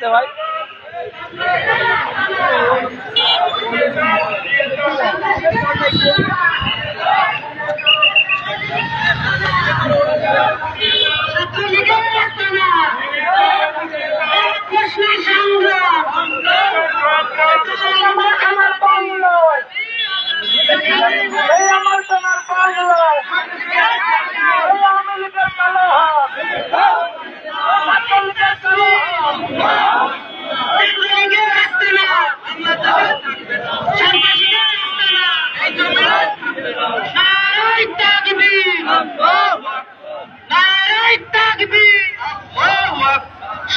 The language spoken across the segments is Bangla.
আছে ভাই।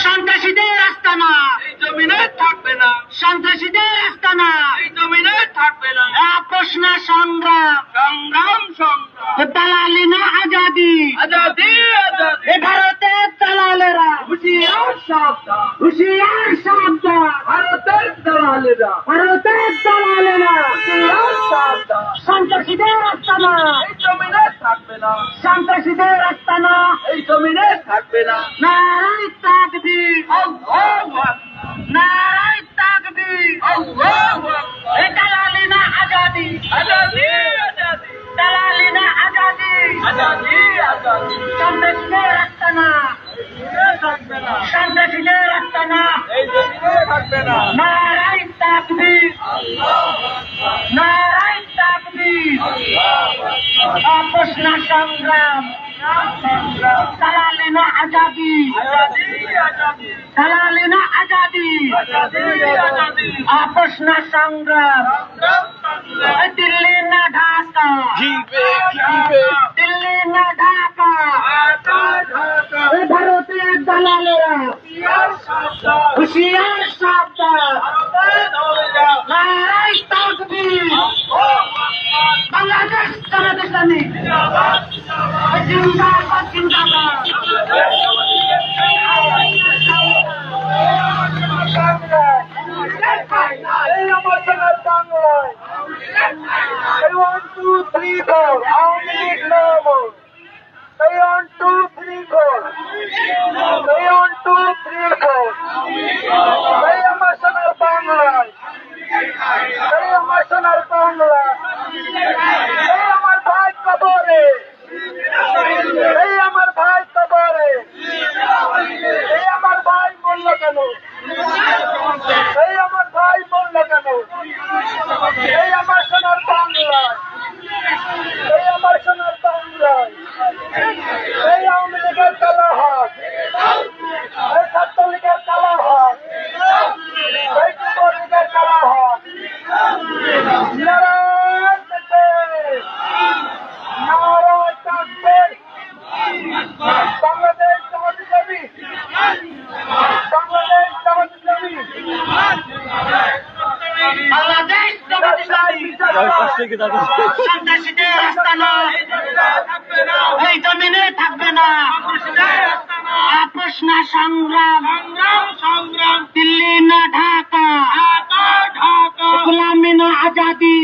সন্ত্রাসীদের আস্তানা এই জমিনে থাকবে না, সন্ত্রাসীদের আস্তানা এই জমিনে থাকবে না। প্রশ্ন সংগ্রাম সংগ্রাম সংগ্রাম, দালালি না আজাদি আজাদি আজাদি। এ ভারতের দালালেরা হুঁশিয়ার সাবধান, হুঁশিয়ার সাবধান। ভারতের দালালেরা, ভারতের দালালেরা হুঁশিয়ার সাবধান। সন্ত্রাসীদের আস্তানা এই জমিনে থাকবে না, সন্ত্রাসীদের আস্তানা এই জমিনে থাকবে না। নারায়ে তাকবীর, আল্লাহু আকবার, নারায়ে তাকবীর, আল্লাহু আকবার। এ দালালি না আজাদি আজাদি আজাদি, দালালি না আজাদি আজাদি আজাদি। সন্ত্রাসীদের আস্তানা থাকবে না, সন্ত্রাসীদের আস্তানা এই জমিনে থাকবে না। নারায়ে তাকবীর, আল্লাহু আকবার, নারায়ে তাকবীর, আল্লাহু আকবার। প্রশ্ন সংগ্রাম দালালি না আজাদি আজাদি আজাদি, দালালি না আজাদি আজাদি আজাদি। প্রশ্ন সংগ্রাম দিল্লি না ঢাকা, দিল্লি না ঢাকা, ভারতের দালালেরা হুঁশিয়ার সাবধান। নারায়ে তাকবীর, বাংলাদেশ জামাত ইসলামী জিন্দাবাদ জিন্দাবাদ। এই আমার সোনার বাংলায় 1 2 3 4 আওয়ামী লীগ নামক 1 2 3 4 1 2 3 4। এই আমার সোনার বাংলায়, এই আমার সোনার বাংলায়। এই আমার ভাই কবরে, এই আমার ভাই কবরে, এই আমার ভাই বলল কেন, এই আমার ভাই বলল কেন। এই আমার সোনার বাংলায়, এই আমার সোনার বাংলায়। এই আওয়ামী লীগের কালো হাত, এই ছাত্রলীগের কালো হাত, এই যুবলীগের কালো হাত। নারায়ে তাকবীর, নারায়ে তাকবীর। বাংলাদেশ জামাত ইসলামী, বাংলাদেশ জামাত ইসলামী, বাংলাদেশ জামাত ইসলামী। সন্ত্রাসীদের আস্তানা এই জমিনে থাকবে না। প্রশ্ন সংগ্রাম সংগ্রাম দিল্লি না ঢাকা, গোলামি না আজাদি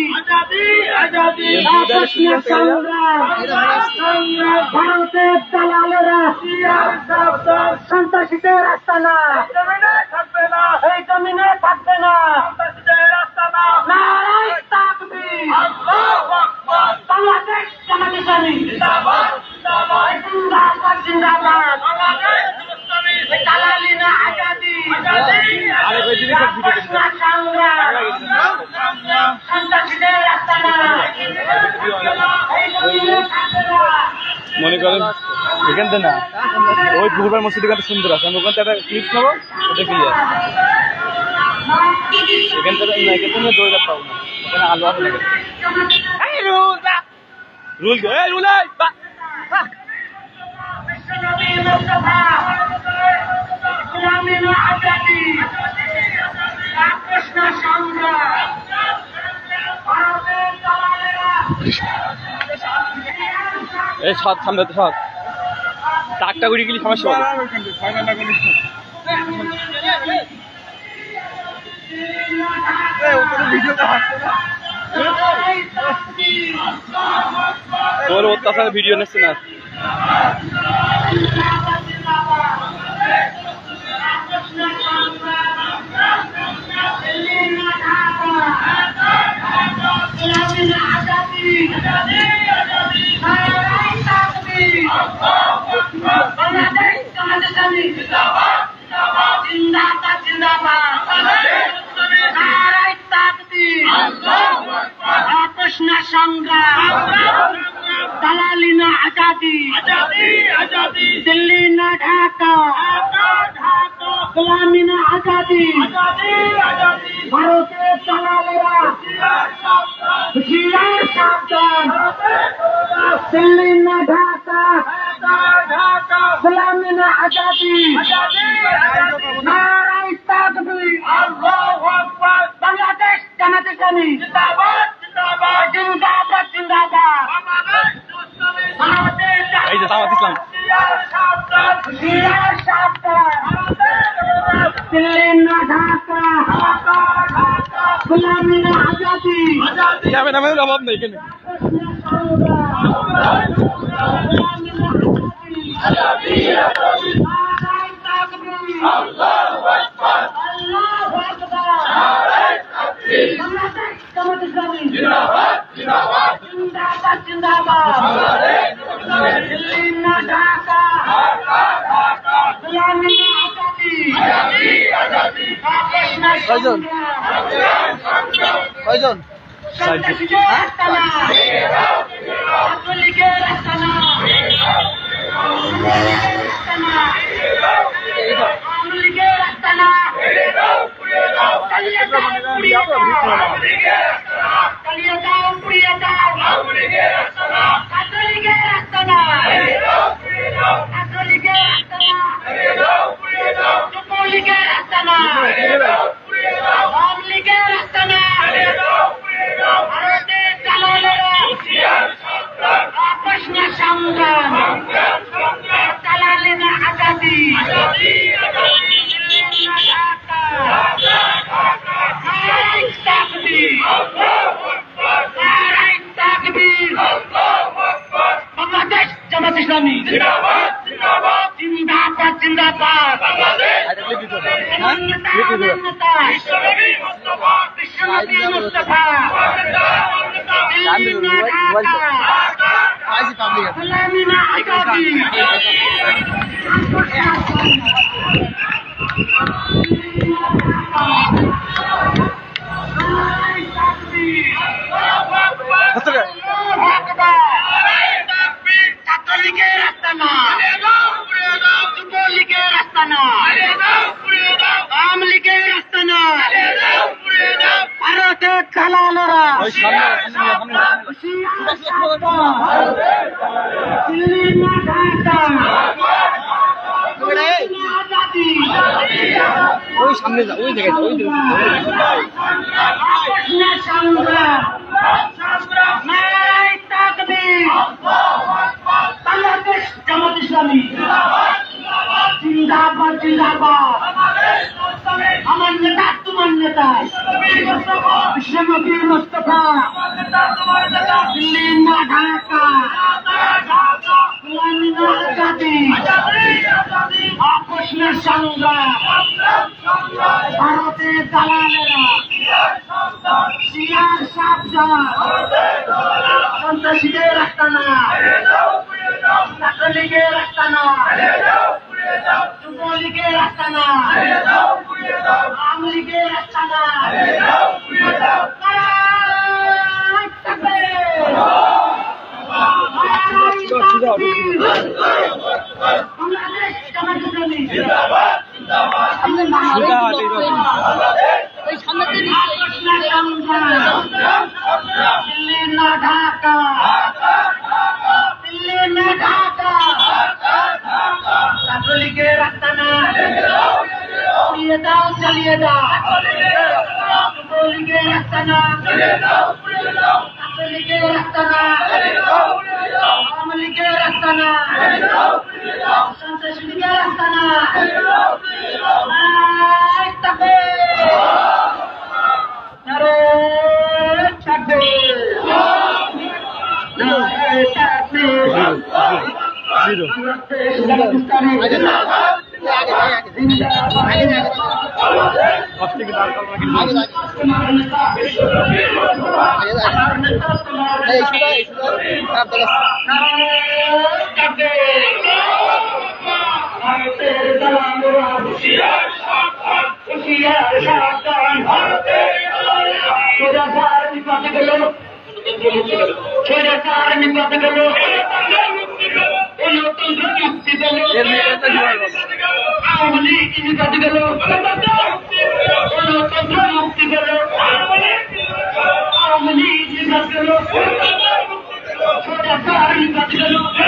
আজাদি। প্রশ্ন সংগ্রাম ভারতের দালালেরা সন্ত্রাসীদের আস্তানা থাকবে না, এই জমিনে থাকবে না। নারায়ে তাকবীর, আল্লাহু আকবার, বাংলাদেশ জামাত ইসলামী জিন্দাবাদ জিন্দাবাদ জিন্দাবাদ। দালালি না আজাদি আজাদি। সন্ত্রাসীদের আস্তানা এই জমিনে থাকবে না। মনে করেন এখান থেকে না ওই পুকুরপাড় মসজিদের কাছে সুন্দর আছে, আমি ওখান থেকে একটা ক্লিপ নেবো, ওটা ক্লিয়ার। এখান থেকে না, এখান থেকে দৌড়ে পাবো না, ওখানে আলো আসে না। রুল রুল এই সৎ সামনে সৎ টাকটা করে গেলে সমস্যা হবে। তোর অত্যাচার ভিডিও নিচ্ছে না। Krishna গোলামিনা আজাদি নারায়ে তাকবীর বাংলাদেশ জামাত ইসলামী জিন্দাবাদ জিন্দাবাদ নারায়ে তাকবীর কৃষ্ণ সংগ্রাম দালালি না আজাদি দিল্লি না ঢাকা গোলামি না আজাদি ভারতের দালালেরা হুঁশিয়ার সাবধান দিল্লি না ঢাকা গোলামি না আজাদি নারায়ে তাকবীর বাংলাদেশ জামাত ইসলামী জিন্দাবাদ জিন্দাবাদ এই যে জামাত ইসলাম দিল্লি না ঢাকা গোলামি না আজাদি ক্যামেরাম্যানের অভাব নেই এখানে কয়জন বাংলাদেশ জামাত ইসলামী জিন্দাবাদ জিন্দাবাদ বিশ্বনবী মুস্তাফা গোলামি না আজাদি ছাত্রলীগের আস্তানা যুবলীগের আস্তানা আওয়ামী লীগের আস্তানা ভারতের দালালেরা দিল্লি না ঢাকা আজাদি ওই সামনে যা ওই জায়গায় সংগ্রাম নারায়ে তাকবীর বাংলাদেশ জামাত ইসলামী জিন্দাবাদ জিন্দাবাদ আমার নেতা তোমার নেতা বিশ্বনবী মুস্তাফা দিল্লি না ঢাকা গোলামি না আজাদি অকৃষ্ণ সংগ্রাম ভারতের দালালেরা শিয়ার সাবধান সন্ত্রাসীদের আস্তানা ছাত্রলীগের আস্তানা যুবলীগের আস্তানা আওয়ামী লীগের আস্তানা বাংলাদেশ জামাত ইসলামী দিল্লি না ঢাকা দিল্লি না ঢাকা ছাত্রলীগের আস্তানা উড়িয়ে দাও চালিয়ে দাও যুবলীগের আস্তানা ছাত্রলীগের আস্তানা আওয়ামী লীগের আস্তানা সন্ত্রাসীদের আস্তানা নারায়ে তাকবীর নারায়ে তাকবীর অস্ট্রিক দাঁড় করানো Muti